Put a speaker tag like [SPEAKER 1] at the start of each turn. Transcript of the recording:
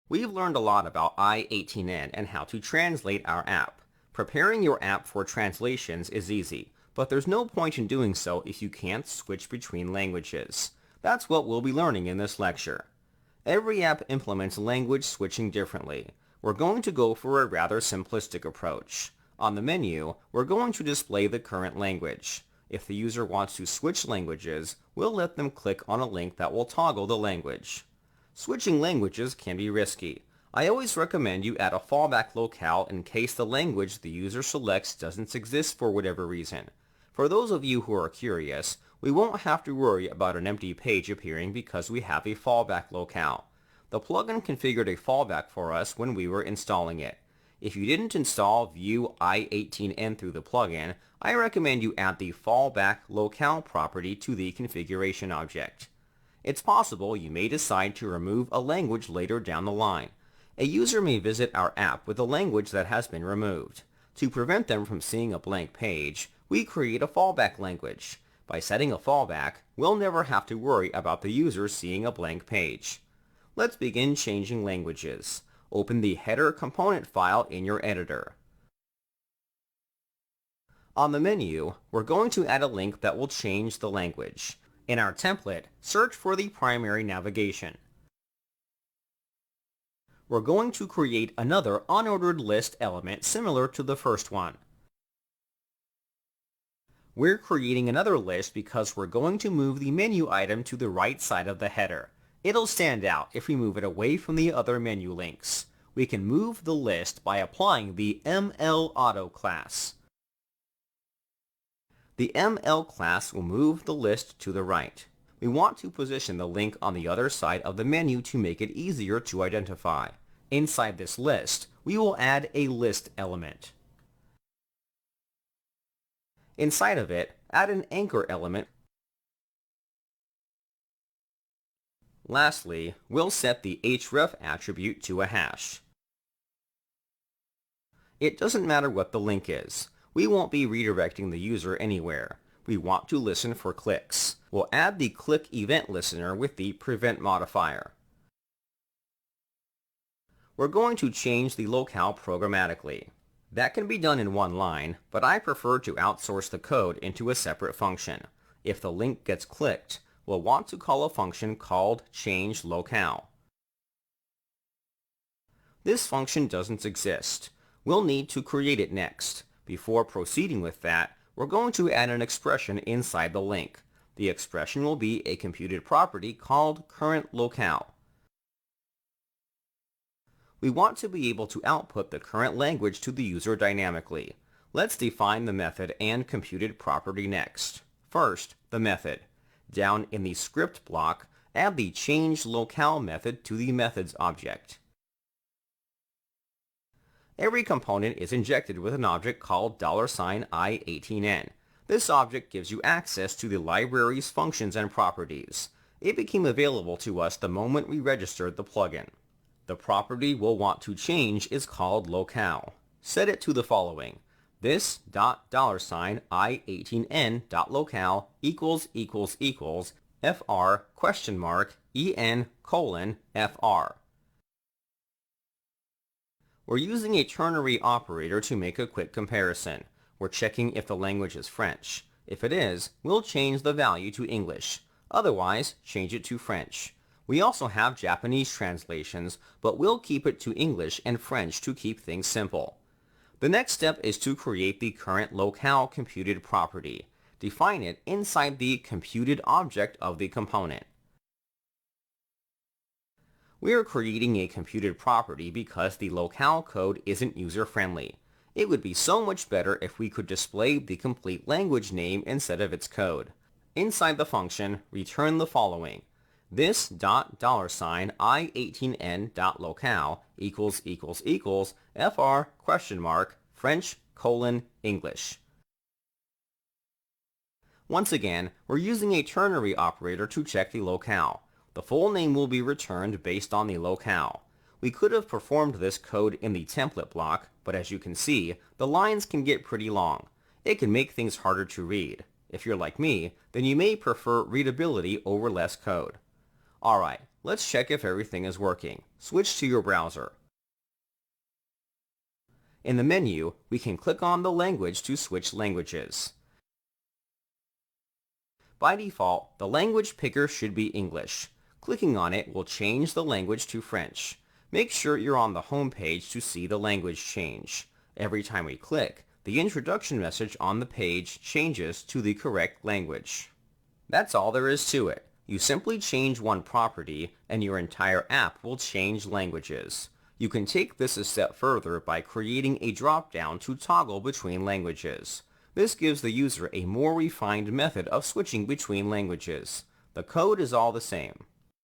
[SPEAKER 1] We've learned a lot about I-18N and how to translate our app. Preparing your app for translations is easy, but there's no point in doing so if you can't switch between languages. That's what we'll be learning in this lecture. Every app implements language switching differently. We're going to go for a rather simplistic approach. On the menu, we're going to display the current language. If the user wants to switch languages, we'll let them click on a link that will toggle the language. Switching languages can be risky. I always recommend you add a fallback locale in case the language the user selects doesn't exist for whatever reason. For those of you who are curious, we won't have to worry about an empty page appearing because we have a fallback locale. The plugin configured a fallback for us when we were installing it. If you didn't install View I18N through the plugin, I recommend you add the fallback locale property to the configuration object. It's possible you may decide to remove a language later down the line. A user may visit our app with a language that has been removed. To prevent them from seeing a blank page, we create a fallback language. By setting a fallback, we'll never have to worry about the user seeing a blank page. Let's begin changing languages. Open the header component file in your editor. On the menu, we're going to add a link that will change the language. In our template, search for the primary navigation. We're going to create another unordered list element similar to the first one. We're creating another list because we're going to move the menu item to the right side of the header. It'll stand out if we move it away from the other menu links. We can move the list by applying the ML_Auto class. The ML class will move the list to the right. We want to position the link on the other side of the menu to make it easier to identify. Inside this list, we will add a list element. Inside of it, add an anchor element. Lastly, we'll set the href attribute to a hash. It doesn't matter what the link is. We won't be redirecting the user anywhere. We want to listen for clicks. We'll add the click event listener with the prevent modifier. We're going to change the locale programmatically. That can be done in one line, but I prefer to outsource the code into a separate function. If the link gets clicked, we'll want to call a function called changeLocale. This function doesn't exist. We'll need to create it next. Before proceeding with that, we're going to add an expression inside the link. The expression will be a computed property called currentLocale. We want to be able to output the current language to the user dynamically. Let's define the method and computed property next. First, the method. Down in the script block, add the changeLocale method to the methods object. Every component is injected with an object called $I18N. This object gives you access to the library's functions and properties. It became available to us the moment we registered the plugin. The property we'll want to change is called locale. Set it to the following. This $I18N.locale equals fr en::fr. We're using a ternary operator to make a quick comparison. We're checking if the language is French. If it is, we'll change the value to English. Otherwise, change it to French. We also have Japanese translations, but we'll keep it to English and French to keep things simple. The next step is to create the current locale computed property. Define it inside the computed object of the component. We are creating a computed property because the locale code isn't user-friendly. It would be so much better if we could display the complete language name instead of its code. Inside the function, return the following. This $I18N.locale equals fr French English. Once again, we're using a ternary operator to check the locale. The full name will be returned based on the locale. We could have performed this code in the template block, but as you can see, the lines can get pretty long. It can make things harder to read. If you're like me, then you may prefer readability over less code. Alright, Let's check if everything is working. Switch to your browser. In the menu, we can click on the language to switch languages. By default, the language picker should be English. Clicking on it will change the language to French. Make sure you're on the home page to see the language change. Every time we click, the introduction message on the page changes to the correct language. That's all there is to it. You simply change one property, and your entire app will change languages. You can take this a step further by creating a drop-down to toggle between languages. This gives the user a more refined method of switching between languages. The code is all the same.